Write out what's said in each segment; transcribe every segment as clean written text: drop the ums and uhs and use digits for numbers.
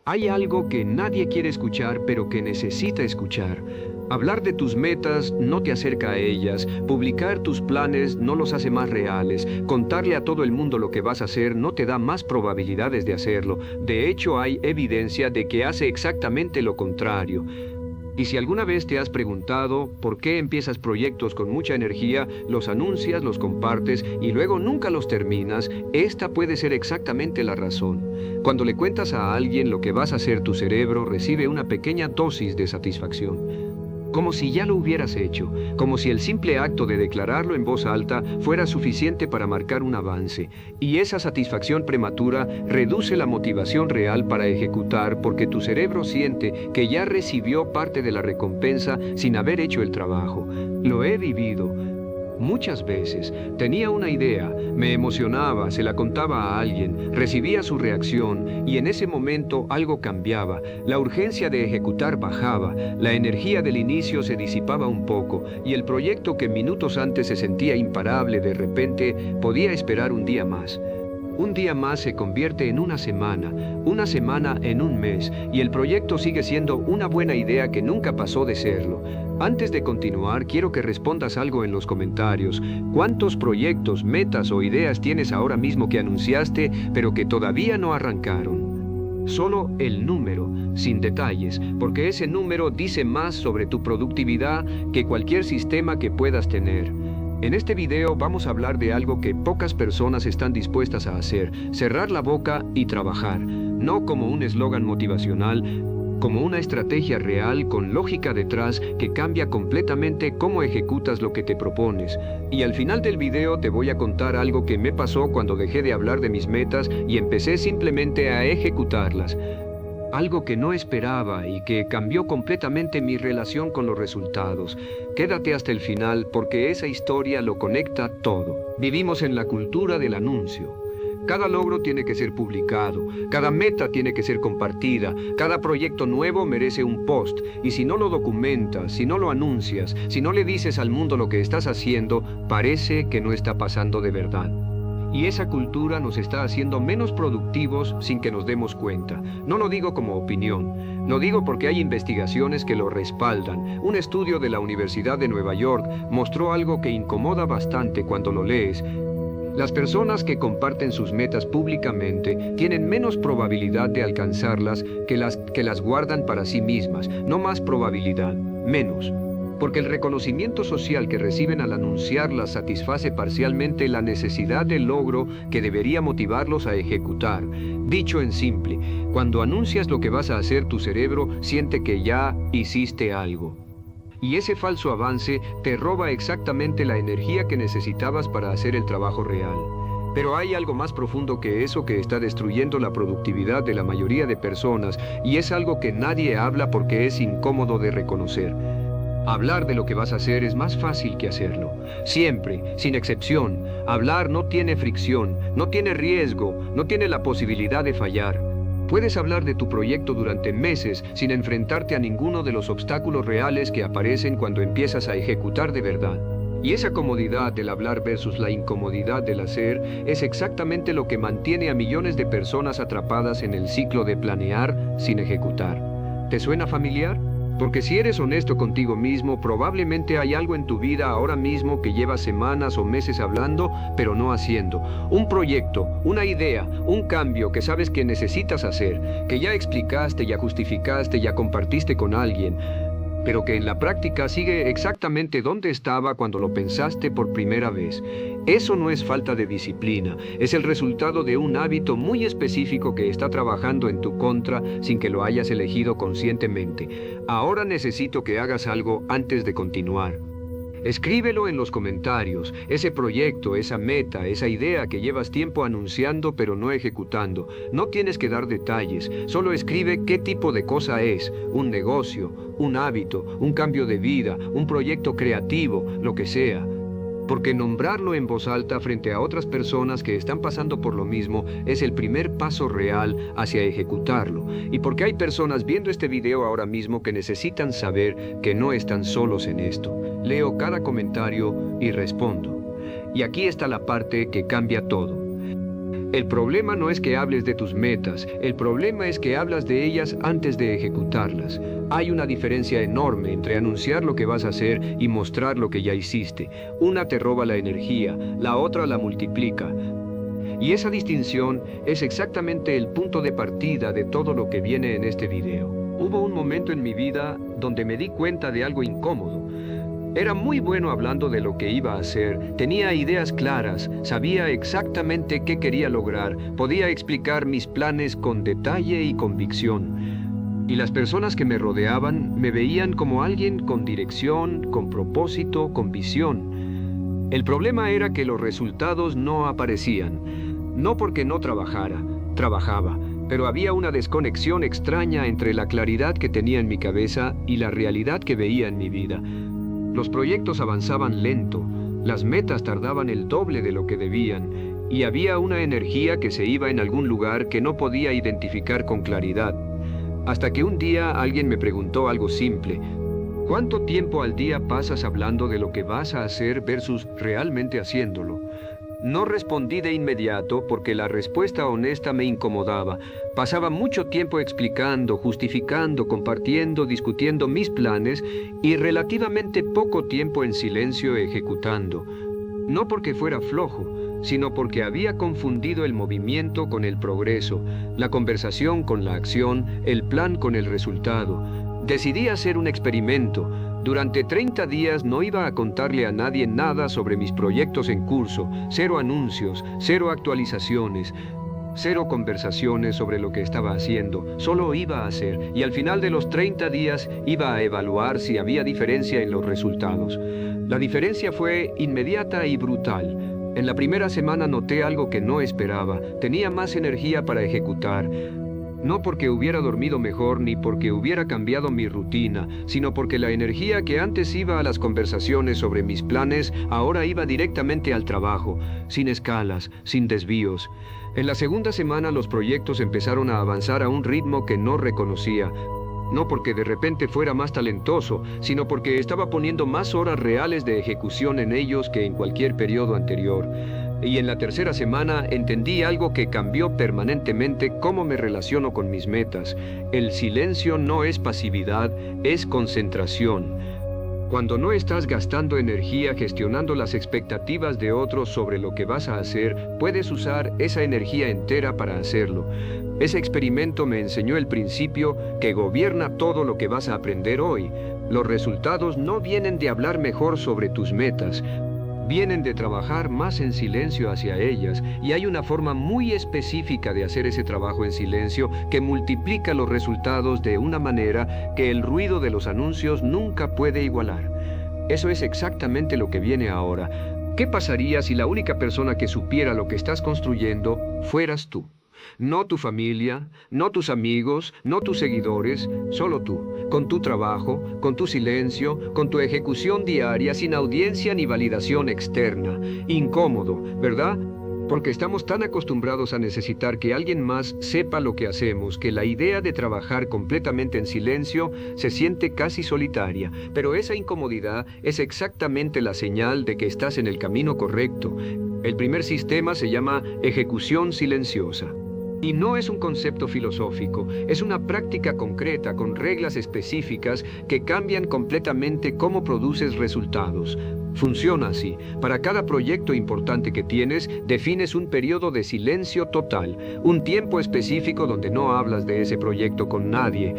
Hay algo que nadie quiere escuchar, pero que necesita escuchar. Hablar de tus metas no te acerca a ellas, publicar tus planes no los hace más reales, contarle a todo el mundo lo que vas a hacer no te da más probabilidades de hacerlo. De hecho, hay evidencia de que hace exactamente lo contrario. Y si alguna vez te has preguntado por qué empiezas proyectos con mucha energía, los anuncias, los compartes y luego nunca los terminas, esta puede ser exactamente la razón. Cuando le cuentas a alguien lo que vas a hacer, tu cerebro recibe una pequeña dosis de satisfacción. Como si ya lo hubieras hecho, como si el simple acto de declararlo en voz alta fuera suficiente para marcar un avance. Y esa satisfacción prematura reduce la motivación real para ejecutar porque tu cerebro siente que ya recibió parte de la recompensa sin haber hecho el trabajo. Lo he vivido. Muchas veces tenía una idea, me emocionaba, se la contaba a alguien, recibía su reacción y en ese momento algo cambiaba. La urgencia de ejecutar bajaba, la energía del inicio se disipaba un poco y el proyecto que minutos antes se sentía imparable de repente podía esperar un día más. Un día más se convierte en una semana en un mes, y el proyecto sigue siendo una buena idea que nunca pasó de serlo. Antes de continuar, quiero que respondas algo en los comentarios. ¿Cuántos proyectos, metas o ideas tienes ahora mismo que anunciaste, pero que todavía no arrancaron? Solo el número, sin detalles, porque ese número dice más sobre tu productividad que cualquier sistema que puedas tener. En este video vamos a hablar de algo que pocas personas están dispuestas a hacer: cerrar la boca y trabajar, no como un eslogan motivacional, como una estrategia real con lógica detrás que cambia completamente cómo ejecutas lo que te propones. Y al final del video te voy a contar algo que me pasó cuando dejé de hablar de mis metas y empecé simplemente a ejecutarlas. Algo que no esperaba y que cambió completamente mi relación con los resultados. Quédate hasta el final porque esa historia lo conecta todo. Vivimos en la cultura del anuncio. Cada logro tiene que ser publicado, cada meta tiene que ser compartida, cada proyecto nuevo merece un post, y si no lo documentas, si no lo anuncias, si no le dices al mundo lo que estás haciendo, parece que no está pasando de verdad. Y esa cultura nos está haciendo menos productivos sin que nos demos cuenta. No lo digo como opinión, lo digo porque hay investigaciones que lo respaldan. Un estudio de la Universidad de Nueva York mostró algo que incomoda bastante cuando lo lees. Las personas que comparten sus metas públicamente tienen menos probabilidad de alcanzarlas que las guardan para sí mismas. No más probabilidad, menos. Porque el reconocimiento social que reciben al anunciarlas satisface parcialmente la necesidad de logro que debería motivarlos a ejecutar. Dicho en simple, cuando anuncias lo que vas a hacer, tu cerebro siente que ya hiciste algo. Y ese falso avance te roba exactamente la energía que necesitabas para hacer el trabajo real. Pero hay algo más profundo que eso que está destruyendo la productividad de la mayoría de personas, y es algo que nadie habla porque es incómodo de reconocer. Hablar de lo que vas a hacer es más fácil que hacerlo. Siempre, sin excepción. Hablar no tiene fricción, no tiene riesgo, no tiene la posibilidad de fallar. Puedes hablar de tu proyecto durante meses sin enfrentarte a ninguno de los obstáculos reales que aparecen cuando empiezas a ejecutar de verdad. Y esa comodidad del hablar versus la incomodidad del hacer es exactamente lo que mantiene a millones de personas atrapadas en el ciclo de planear sin ejecutar. ¿Te suena familiar? Porque si eres honesto contigo mismo, probablemente hay algo en tu vida ahora mismo que llevas semanas o meses hablando, pero no haciendo. Un proyecto, una idea, un cambio que sabes que necesitas hacer, que ya explicaste, ya justificaste, ya compartiste con alguien, pero que en la práctica sigue exactamente donde estaba cuando lo pensaste por primera vez. Eso no es falta de disciplina, es el resultado de un hábito muy específico que está trabajando en tu contra sin que lo hayas elegido conscientemente. Ahora necesito que hagas algo antes de continuar. Escríbelo en los comentarios, ese proyecto, esa meta, esa idea que llevas tiempo anunciando pero no ejecutando. No tienes que dar detalles, solo escribe qué tipo de cosa es: un negocio, un hábito, un cambio de vida, un proyecto creativo, lo que sea. Porque nombrarlo en voz alta frente a otras personas que están pasando por lo mismo es el primer paso real hacia ejecutarlo. Y porque hay personas viendo este video ahora mismo que necesitan saber que no están solos en esto. Leo cada comentario y respondo. Y aquí está la parte que cambia todo. El problema no es que hables de tus metas, el problema es que hablas de ellas antes de ejecutarlas. Hay una diferencia enorme entre anunciar lo que vas a hacer y mostrar lo que ya hiciste. Una te roba la energía, la otra la multiplica. Y esa distinción es exactamente el punto de partida de todo lo que viene en este video. Hubo un momento en mi vida donde me di cuenta de algo incómodo. Era muy bueno hablando de lo que iba a hacer, tenía ideas claras, sabía exactamente qué quería lograr, podía explicar mis planes con detalle y convicción. Y las personas que me rodeaban me veían como alguien con dirección, con propósito, con visión. El problema era que los resultados no aparecían, no porque no trabajaba, pero había una desconexión extraña entre la claridad que tenía en mi cabeza y la realidad que veía en mi vida. Los proyectos avanzaban lento, las metas tardaban el doble de lo que debían, y había una energía que se iba en algún lugar que no podía identificar con claridad. Hasta que un día alguien me preguntó algo simple: ¿cuánto tiempo al día pasas hablando de lo que vas a hacer versus realmente haciéndolo? No respondí de inmediato porque la respuesta honesta me incomodaba. Pasaba mucho tiempo explicando, justificando, compartiendo, discutiendo mis planes y relativamente poco tiempo en silencio ejecutando. No porque fuera flojo, sino porque había confundido el movimiento con el progreso, la conversación con la acción, el plan con el resultado. Decidí hacer un experimento. Durante 30 días no iba a contarle a nadie nada sobre mis proyectos en curso, 0 anuncios, 0 actualizaciones, 0 conversaciones sobre lo que estaba haciendo, solo iba a hacer, y al final de los 30 días iba a evaluar si había diferencia en los resultados. La diferencia fue inmediata y brutal. En la primera semana noté algo que no esperaba, tenía más energía para ejecutar. No porque hubiera dormido mejor ni porque hubiera cambiado mi rutina, sino porque la energía que antes iba a las conversaciones sobre mis planes ahora iba directamente al trabajo, sin escalas, sin desvíos. En la segunda semana los proyectos empezaron a avanzar a un ritmo que no reconocía. No porque de repente fuera más talentoso, sino porque estaba poniendo más horas reales de ejecución en ellos que en cualquier periodo anterior. Y en la tercera semana entendí algo que cambió permanentemente cómo me relaciono con mis metas. El silencio no es pasividad, es concentración. Cuando no estás gastando energía gestionando las expectativas de otros sobre lo que vas a hacer, puedes usar esa energía entera para hacerlo. Ese experimento me enseñó el principio que gobierna todo lo que vas a aprender hoy. Los resultados no vienen de hablar mejor sobre tus metas, vienen de trabajar más en silencio hacia ellas, y hay una forma muy específica de hacer ese trabajo en silencio que multiplica los resultados de una manera que el ruido de los anuncios nunca puede igualar. Eso es exactamente lo que viene ahora. ¿Qué pasaría si la única persona que supiera lo que estás construyendo fueras tú? No tu familia, no tus amigos, no tus seguidores, solo tú, con tu trabajo, con tu silencio, con tu ejecución diaria, sin audiencia ni validación externa. Incómodo, ¿verdad? Porque estamos tan acostumbrados a necesitar que alguien más sepa lo que hacemos, que la idea de trabajar completamente en silencio se siente casi solitaria. Pero esa incomodidad es exactamente la señal de que estás en el camino correcto. El primer sistema se llama ejecución silenciosa. Y no es un concepto filosófico, es una práctica concreta con reglas específicas que cambian completamente cómo produces resultados. Funciona así. Para cada proyecto importante que tienes, defines un periodo de silencio total, un tiempo específico donde no hablas de ese proyecto con nadie.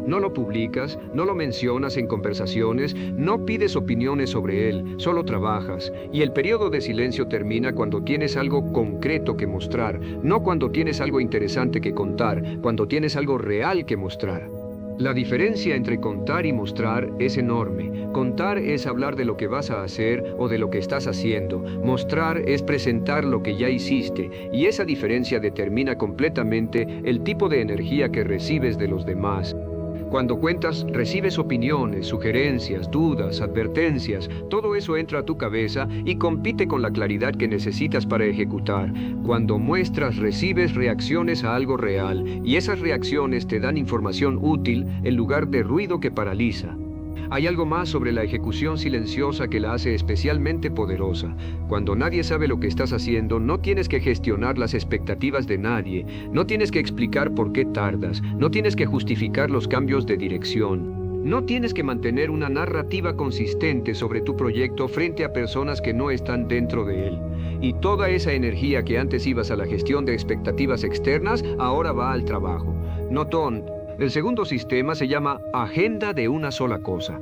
No lo publicas, no lo mencionas en conversaciones, no pides opiniones sobre él, solo trabajas. Y el periodo de silencio termina cuando tienes algo concreto que mostrar, no cuando tienes algo interesante que contar, cuando tienes algo real que mostrar. La diferencia entre contar y mostrar es enorme. Contar es hablar de lo que vas a hacer o de lo que estás haciendo. Mostrar es presentar lo que ya hiciste, y esa diferencia determina completamente el tipo de energía que recibes de los demás. Cuando cuentas, recibes opiniones, sugerencias, dudas, advertencias. Todo eso entra a tu cabeza y compite con la claridad que necesitas para ejecutar. Cuando muestras, recibes reacciones a algo real, y esas reacciones te dan información útil en lugar de ruido que paraliza. Hay algo más sobre la ejecución silenciosa que la hace especialmente poderosa. Cuando nadie sabe lo que estás haciendo, no tienes que gestionar las expectativas de nadie, no tienes que explicar por qué tardas, no tienes que justificar los cambios de dirección. No tienes que mantener una narrativa consistente sobre tu proyecto frente a personas que no están dentro de él. Y toda esa energía que antes ibas a la gestión de expectativas externas, ahora va al trabajo. Notón, el segundo sistema se llama agenda de una sola cosa.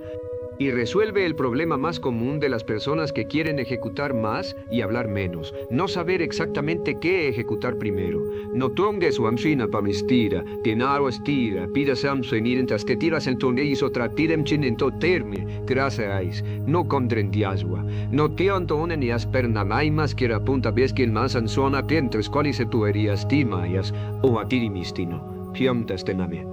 Y resuelve el problema más común de las personas que quieren ejecutar más y hablar menos. No saber exactamente qué ejecutar primero. Notón de su amsina pamistira, tenaro estira, pida samso en irentas que tiras en toneis otra tirem chin en to termi, gracias, no condren diaswa. No te antone ni aspernamaimas que punta ves que en más anzona pientres cuáles se tuerías timayas o atirimistino. Piam testename.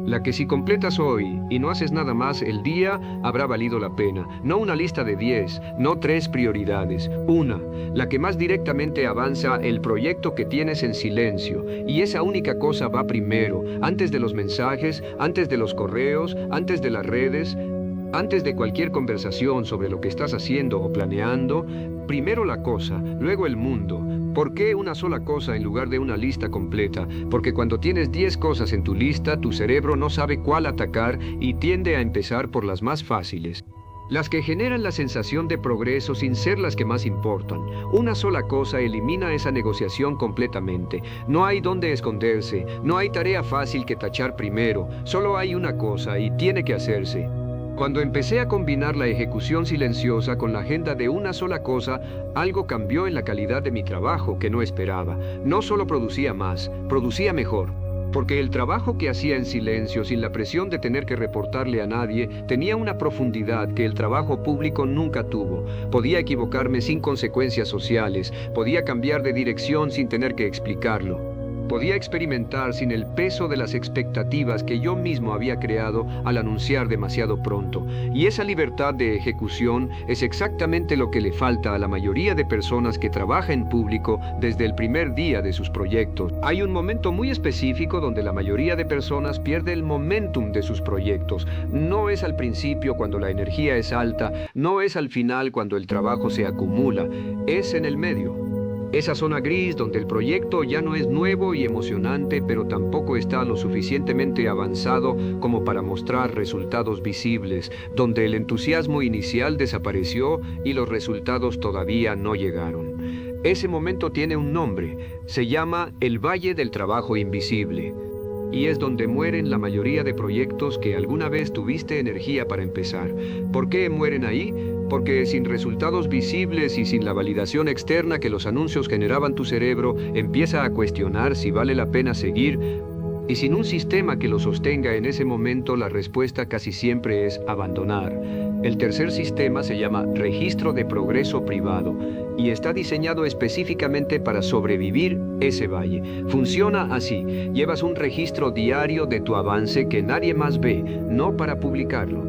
La que si completas hoy y no haces nada más el día, habrá valido la pena. No una lista de 10, no 3 prioridades. Una, la que más directamente avanza el proyecto que tienes en silencio. Y esa única cosa va primero, antes de los mensajes, antes de los correos, antes de las redes, antes de cualquier conversación sobre lo que estás haciendo o planeando. Primero la cosa, luego el mundo. ¿Por qué una sola cosa en lugar de una lista completa? Porque cuando tienes 10 cosas en tu lista, tu cerebro no sabe cuál atacar y tiende a empezar por las más fáciles. Las que generan la sensación de progreso sin ser las que más importan. Una sola cosa elimina esa negociación completamente. No hay dónde esconderse, no hay tarea fácil que tachar primero. Solo hay una cosa y tiene que hacerse. Cuando empecé a combinar la ejecución silenciosa con la agenda de una sola cosa, algo cambió en la calidad de mi trabajo que no esperaba. No solo producía más, producía mejor. Porque el trabajo que hacía en silencio, sin la presión de tener que reportarle a nadie, tenía una profundidad que el trabajo público nunca tuvo. Podía equivocarme sin consecuencias sociales, podía cambiar de dirección sin tener que explicarlo. Podía experimentar sin el peso de las expectativas que yo mismo había creado al anunciar demasiado pronto. Y esa libertad de ejecución es exactamente lo que le falta a la mayoría de personas que trabaja en público desde el primer día de sus proyectos. Hay un momento muy específico donde la mayoría de personas pierde el momentum de sus proyectos. No es al principio cuando la energía es alta, no es al final cuando el trabajo se acumula, es en el medio. Esa zona gris donde el proyecto ya no es nuevo y emocionante, pero tampoco está lo suficientemente avanzado como para mostrar resultados visibles, donde el entusiasmo inicial desapareció y los resultados todavía no llegaron. Ese momento tiene un nombre, se llama el Valle del Trabajo Invisible. Y es donde mueren la mayoría de proyectos que alguna vez tuviste energía para empezar. ¿Por qué mueren ahí? Porque sin resultados visibles y sin la validación externa que los anuncios generaban tu cerebro, empieza a cuestionar si vale la pena seguir. Y sin un sistema que lo sostenga en ese momento, la respuesta casi siempre es abandonar. El tercer sistema se llama registro de progreso privado y está diseñado específicamente para sobrevivir ese valle. Funciona así: llevas un registro diario de tu avance que nadie más ve, no para publicarlo,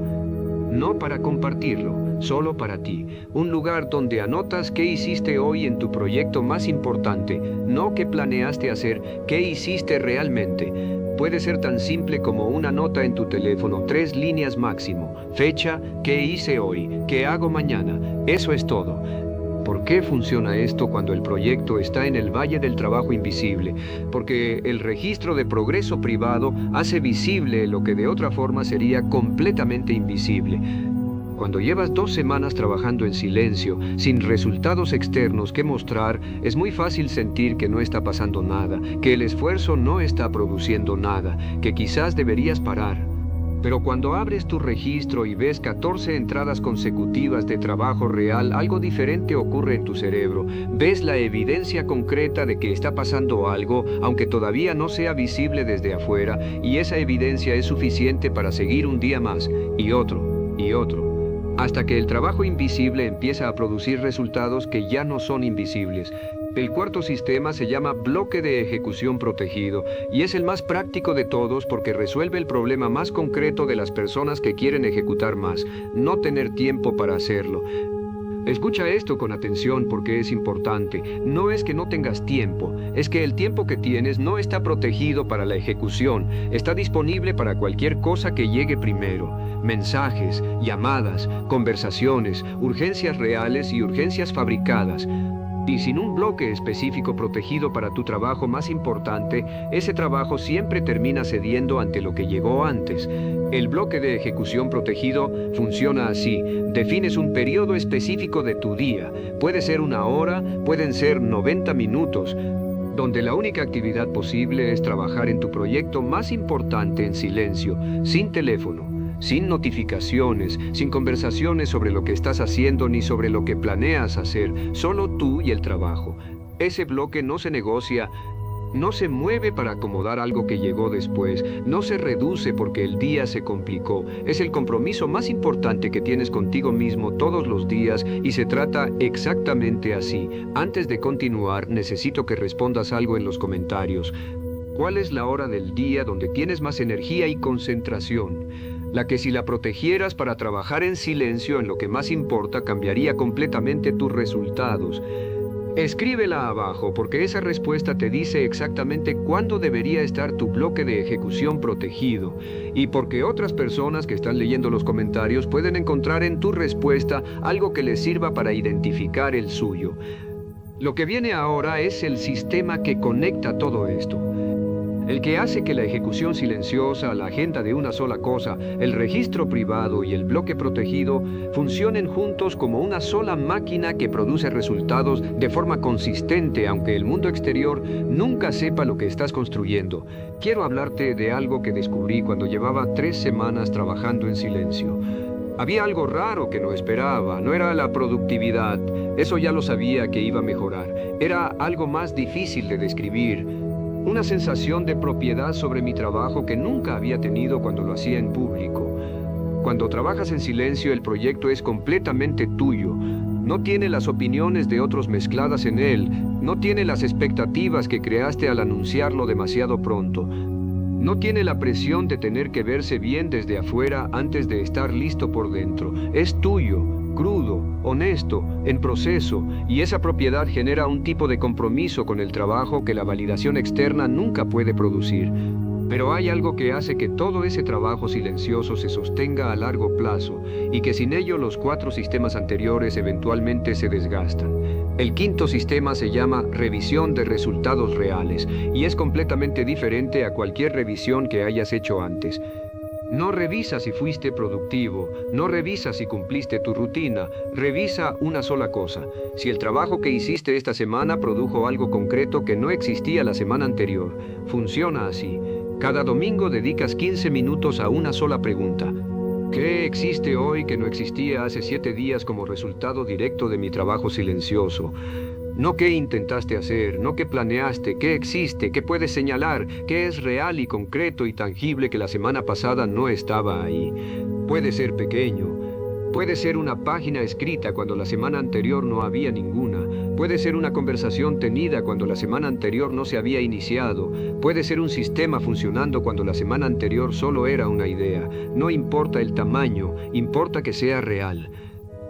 no para compartirlo, solo para ti. Un lugar donde anotas qué hiciste hoy en tu proyecto más importante, no qué planeaste hacer, qué hiciste realmente. Puede ser tan simple como una nota en tu teléfono, 3 líneas máximo. Fecha, qué hice hoy, qué hago mañana. Eso es todo. ¿Por qué funciona esto cuando el proyecto está en el Valle del Trabajo Invisible? Porque el registro de progreso privado hace visible lo que de otra forma sería completamente invisible. Cuando llevas 2 semanas trabajando en silencio, sin resultados externos que mostrar, es muy fácil sentir que no está pasando nada, que el esfuerzo no está produciendo nada, que quizás deberías parar. Pero cuando abres tu registro y ves 14 entradas consecutivas de trabajo real, algo diferente ocurre en tu cerebro. Ves la evidencia concreta de que está pasando algo, aunque todavía no sea visible desde afuera, y esa evidencia es suficiente para seguir un día más, y otro, hasta que el trabajo invisible empieza a producir resultados que ya no son invisibles. El cuarto sistema se llama bloque de ejecución protegido y es el más práctico de todos porque resuelve el problema más concreto de las personas que quieren ejecutar más, no tener tiempo para hacerlo. Escucha esto con atención porque es importante. No es que no tengas tiempo, es que el tiempo que tienes no está protegido para la ejecución, está disponible para cualquier cosa que llegue primero. Mensajes, llamadas, conversaciones, urgencias reales y urgencias fabricadas. Y sin un bloque específico protegido para tu trabajo más importante, ese trabajo siempre termina cediendo ante lo que llegó antes. El bloque de ejecución protegido funciona así. Defines un periodo específico de tu día. Puede ser 1 hora, pueden ser 90 minutos, donde la única actividad posible es trabajar en tu proyecto más importante en silencio, sin teléfono, sin notificaciones, sin conversaciones sobre lo que estás haciendo ni sobre lo que planeas hacer, solo tú y el trabajo. Ese bloque no se negocia, no se mueve para acomodar algo que llegó después, no se reduce porque el día se complicó. Es el compromiso más importante que tienes contigo mismo todos los días y se trata exactamente así. Antes de continuar, necesito que respondas algo en los comentarios. ¿Cuál es la hora del día donde tienes más energía y concentración? La que si la protegieras para trabajar en silencio en lo que más importa, cambiaría completamente tus resultados. Escríbela abajo porque esa respuesta te dice exactamente cuándo debería estar tu bloque de ejecución protegido y porque otras personas que están leyendo los comentarios pueden encontrar en tu respuesta algo que les sirva para identificar el suyo. Lo que viene ahora es el sistema que conecta todo esto. El que hace que la ejecución silenciosa, la agenda de una sola cosa, el registro privado y el bloque protegido funcionen juntos como una sola máquina que produce resultados de forma consistente, aunque el mundo exterior nunca sepa lo que estás construyendo. Quiero hablarte de algo que descubrí cuando llevaba 3 semanas trabajando en silencio. Había algo raro que no esperaba, no era la productividad, eso ya lo sabía que iba a mejorar, era algo más difícil de describir. Una sensación de propiedad sobre mi trabajo que nunca había tenido cuando lo hacía en público. Cuando trabajas en silencio, el proyecto es completamente tuyo. No tiene las opiniones de otros mezcladas en él. No tiene las expectativas que creaste al anunciarlo demasiado pronto. No tiene la presión de tener que verse bien desde afuera antes de estar listo por dentro. Es tuyo, crudo, honesto, en proceso, y esa propiedad genera un tipo de compromiso con el trabajo que la validación externa nunca puede producir. Pero hay algo que hace que todo ese trabajo silencioso se sostenga a largo plazo y que sin ello los 4 sistemas anteriores eventualmente se desgastan. El 5.º sistema se llama revisión de resultados reales y es completamente diferente a cualquier revisión que hayas hecho antes. No revisa si fuiste productivo, no revisa si cumpliste tu rutina, revisa una sola cosa. Si el trabajo que hiciste esta semana produjo algo concreto que no existía la semana anterior. Funciona así. Cada domingo dedicas 15 minutos a una sola pregunta. ¿Qué existe hoy que no existía hace 7 días como resultado directo de mi trabajo silencioso? No qué intentaste hacer, no qué planeaste, qué existe, qué puedes señalar, qué es real y concreto y tangible que la semana pasada no estaba ahí. Puede ser pequeño, puede ser una página escrita cuando la semana anterior no había ninguna, puede ser una conversación tenida cuando la semana anterior no se había iniciado, puede ser un sistema funcionando cuando la semana anterior solo era una idea. No importa el tamaño, importa que sea real.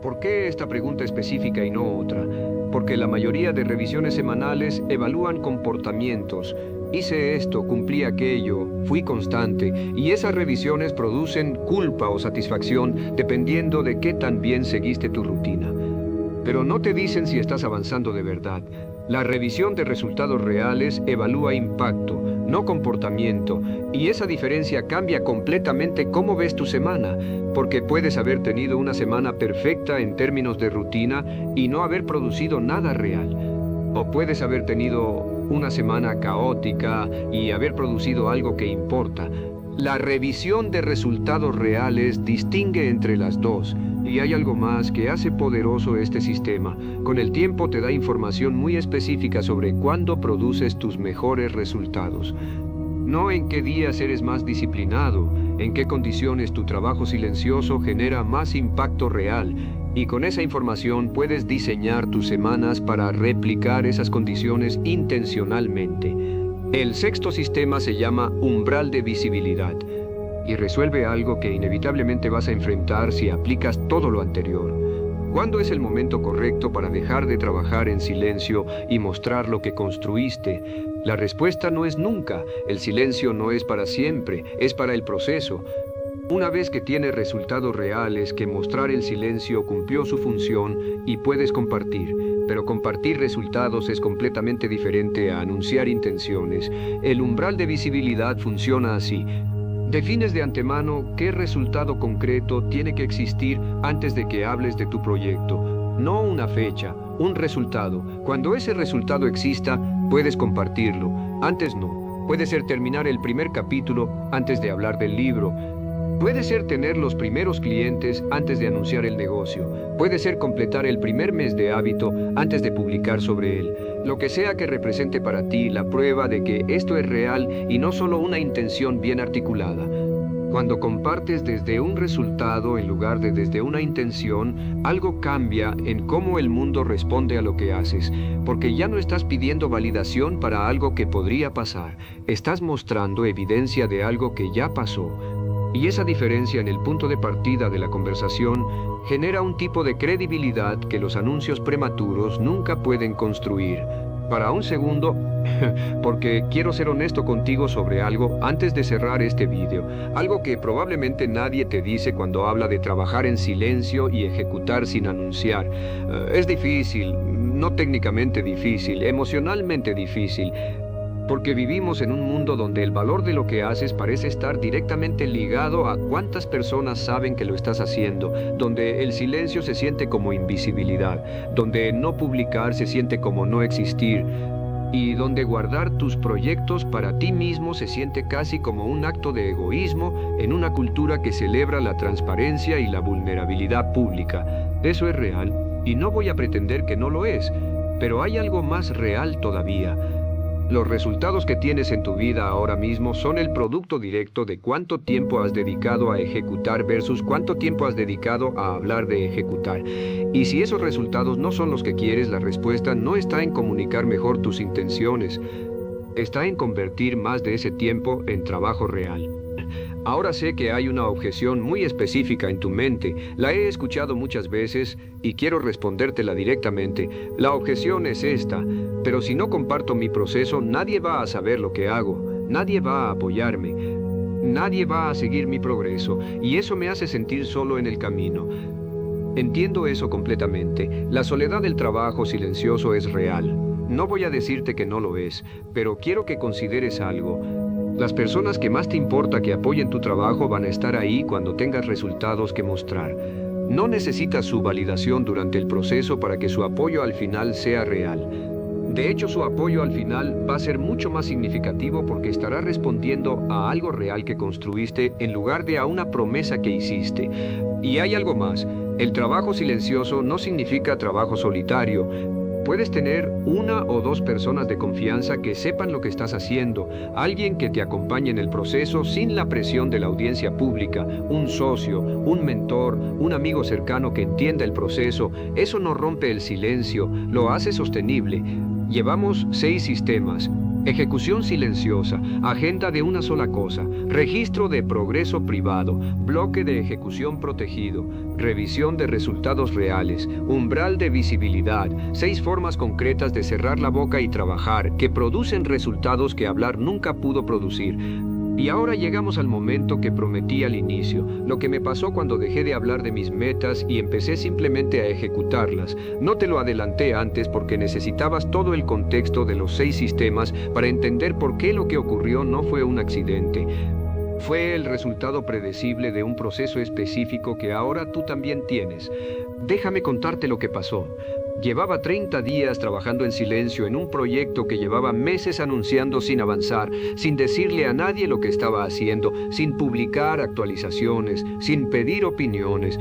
¿Por qué esta pregunta específica y no otra? Porque la mayoría de revisiones semanales evalúan comportamientos. Hice esto, cumplí aquello, fui constante, y esas revisiones producen culpa o satisfacción dependiendo de qué tan bien seguiste tu rutina. Pero no te dicen si estás avanzando de verdad. La revisión de resultados reales evalúa impacto, no comportamiento, y esa diferencia cambia completamente cómo ves tu semana, porque puedes haber tenido una semana perfecta en términos de rutina y no haber producido nada real. O puedes haber tenido una semana caótica y haber producido algo que importa. La revisión de resultados reales distingue entre las dos. Y hay algo más que hace poderoso este sistema. Con el tiempo te da información muy específica sobre cuándo produces tus mejores resultados. No en qué días eres más disciplinado, en qué condiciones tu trabajo silencioso genera más impacto real. Y con esa información puedes diseñar tus semanas para replicar esas condiciones intencionalmente. El 6.º sistema se llama umbral de visibilidad. Y resuelve algo que inevitablemente vas a enfrentar si aplicas todo lo anterior. ¿Cuándo es el momento correcto para dejar de trabajar en silencio y mostrar lo que construiste? La respuesta no es nunca. El silencio no es para siempre, es para el proceso. Una vez que tienes resultados reales, que mostrar el silencio cumplió su función y puedes compartir. Pero compartir resultados es completamente diferente a anunciar intenciones. El umbral de visibilidad funciona así. Defines de antemano qué resultado concreto tiene que existir antes de que hables de tu proyecto. No una fecha, un resultado. Cuando ese resultado exista, puedes compartirlo. Antes no. Puede ser terminar el primer capítulo antes de hablar del libro. Puede ser tener los primeros clientes antes de anunciar el negocio. Puede ser completar el primer mes de hábito antes de publicar sobre él. Lo que sea que represente para ti la prueba de que esto es real y no solo una intención bien articulada. Cuando compartes desde un resultado en lugar de desde una intención, algo cambia en cómo el mundo responde a lo que haces, porque ya no estás pidiendo validación para algo que podría pasar. Estás mostrando evidencia de algo que ya pasó. Y esa diferencia en el punto de partida de la conversación genera un tipo de credibilidad que los anuncios prematuros nunca pueden construir. Para un segundo, porque quiero ser honesto contigo sobre algo antes de cerrar este vídeo, algo que probablemente nadie te dice cuando habla de trabajar en silencio y ejecutar sin anunciar. Es difícil, no técnicamente difícil, emocionalmente difícil. Porque vivimos en un mundo donde el valor de lo que haces parece estar directamente ligado a cuántas personas saben que lo estás haciendo, donde el silencio se siente como invisibilidad, donde no publicar se siente como no existir, y donde guardar tus proyectos para ti mismo se siente casi como un acto de egoísmo en una cultura que celebra la transparencia y la vulnerabilidad pública. Eso es real, y no voy a pretender que no lo es, pero hay algo más real todavía. Los resultados que tienes en tu vida ahora mismo son el producto directo de cuánto tiempo has dedicado a ejecutar versus cuánto tiempo has dedicado a hablar de ejecutar. Y si esos resultados no son los que quieres, la respuesta no está en comunicar mejor tus intenciones, está en convertir más de ese tiempo en trabajo real. Ahora sé que hay una objeción muy específica en tu mente. La he escuchado muchas veces y quiero respondértela directamente. La objeción es esta: pero si no comparto mi proceso, nadie va a saber lo que hago, nadie va a apoyarme, nadie va a seguir mi progreso, y eso me hace sentir solo en el camino. Entiendo eso completamente. La soledad del trabajo silencioso es real. No voy a decirte que no lo es, pero quiero que consideres algo. Las personas que más te importa que apoyen tu trabajo van a estar ahí cuando tengas resultados que mostrar. No necesitas su validación durante el proceso para que su apoyo al final sea real. De hecho, su apoyo al final va a ser mucho más significativo porque estará respondiendo a algo real que construiste en lugar de a una promesa que hiciste. Y hay algo más. El trabajo silencioso no significa trabajo solitario. Puedes tener una o dos personas de confianza que sepan lo que estás haciendo, alguien que te acompañe en el proceso sin la presión de la audiencia pública, un socio, un mentor, un amigo cercano que entienda el proceso. Eso no rompe el silencio, lo hace sostenible. Llevamos 6 sistemas: ejecución silenciosa, agenda de una sola cosa, registro de progreso privado, bloque de ejecución protegido, revisión de resultados reales, umbral de visibilidad, 6 formas concretas de cerrar la boca y trabajar que producen resultados que hablar nunca pudo producir. Y ahora llegamos al momento que prometí al inicio, lo que me pasó cuando dejé de hablar de mis metas y empecé simplemente a ejecutarlas. No te lo adelanté antes porque necesitabas todo el contexto de los 6 sistemas para entender por qué lo que ocurrió no fue un accidente. Fue el resultado predecible de un proceso específico que ahora tú también tienes. Déjame contarte lo que pasó. Llevaba 30 días trabajando en silencio en un proyecto que llevaba meses anunciando sin avanzar, sin decirle a nadie lo que estaba haciendo, sin publicar actualizaciones, sin pedir opiniones.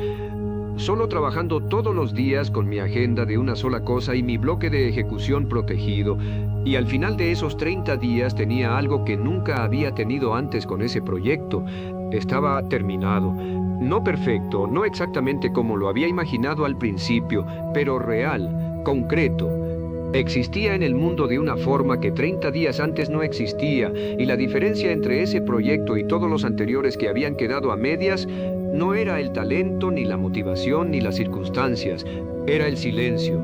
Solo trabajando todos los días con mi agenda de una sola cosa y mi bloque de ejecución protegido. Y al final de esos 30 días tenía algo que nunca había tenido antes con ese proyecto. Estaba terminado. No perfecto, no exactamente como lo había imaginado al principio, pero real, concreto. Existía en el mundo de una forma que 30 días antes no existía, y la diferencia entre ese proyecto y todos los anteriores que habían quedado a medias No era el talento, ni la motivación, ni las circunstancias. Era el silencio.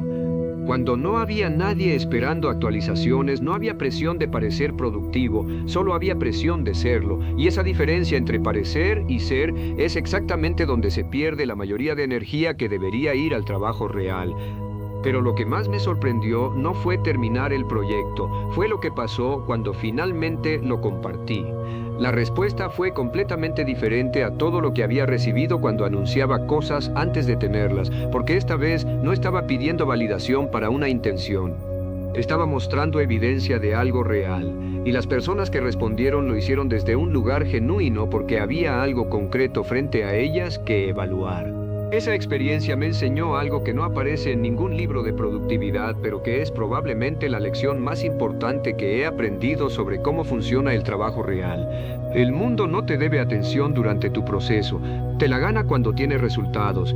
Cuando no había nadie esperando actualizaciones, no había presión de parecer productivo, solo había presión de serlo. Y esa diferencia entre parecer y ser es exactamente donde se pierde la mayoría de energía que debería ir al trabajo real. Pero lo que más me sorprendió no fue terminar el proyecto, fue lo que pasó cuando finalmente lo compartí. La respuesta fue completamente diferente a todo lo que había recibido cuando anunciaba cosas antes de tenerlas, porque esta vez no estaba pidiendo validación para una intención. Estaba mostrando evidencia de algo real, y las personas que respondieron lo hicieron desde un lugar genuino porque había algo concreto frente a ellas que evaluar. Esa experiencia me enseñó algo que no aparece en ningún libro de productividad, pero que es probablemente la lección más importante que he aprendido sobre cómo funciona el trabajo real. El mundo no te debe atención durante tu proceso, te la gana cuando tiene resultados.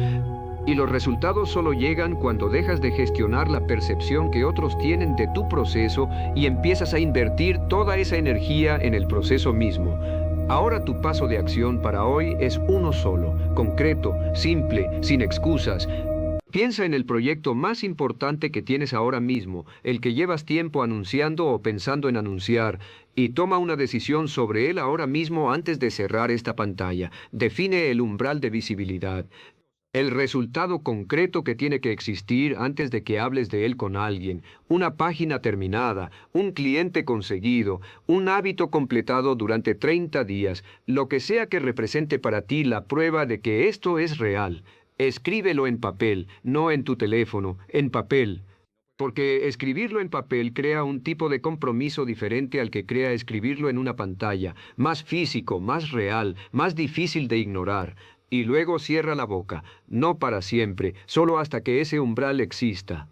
Y los resultados solo llegan cuando dejas de gestionar la percepción que otros tienen de tu proceso y empiezas a invertir toda esa energía en el proceso mismo. Ahora tu paso de acción para hoy es uno solo, concreto, simple, sin excusas. Piensa en el proyecto más importante que tienes ahora mismo, el que llevas tiempo anunciando o pensando en anunciar, y toma una decisión sobre él ahora mismo antes de cerrar esta pantalla. Define el umbral de visibilidad. El resultado concreto que tiene que existir antes de que hables de él con alguien, una página terminada, un cliente conseguido, un hábito completado durante 30 días, lo que sea que represente para ti la prueba de que esto es real. Escríbelo en papel, no en tu teléfono, en papel. Porque escribirlo en papel crea un tipo de compromiso diferente al que crea escribirlo en una pantalla, más físico, más real, más difícil de ignorar. Y luego cierra la boca, no para siempre, solo hasta que ese umbral exista.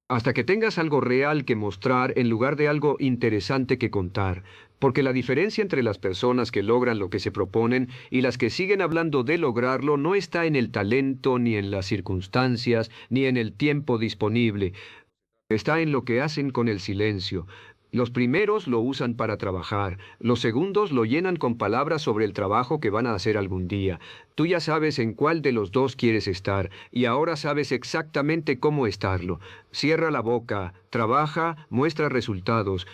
Hasta que tengas algo real que mostrar en lugar de algo interesante que contar. Porque la diferencia entre las personas que logran lo que se proponen y las que siguen hablando de lograrlo no está en el talento, ni en las circunstancias, ni en el tiempo disponible. Está en lo que hacen con el silencio. Los primeros lo usan para trabajar, los segundos lo llenan con palabras sobre el trabajo que van a hacer algún día. Tú ya sabes en cuál de los dos quieres estar, y ahora sabes exactamente cómo estarlo. Cierra la boca, trabaja, muestra resultados.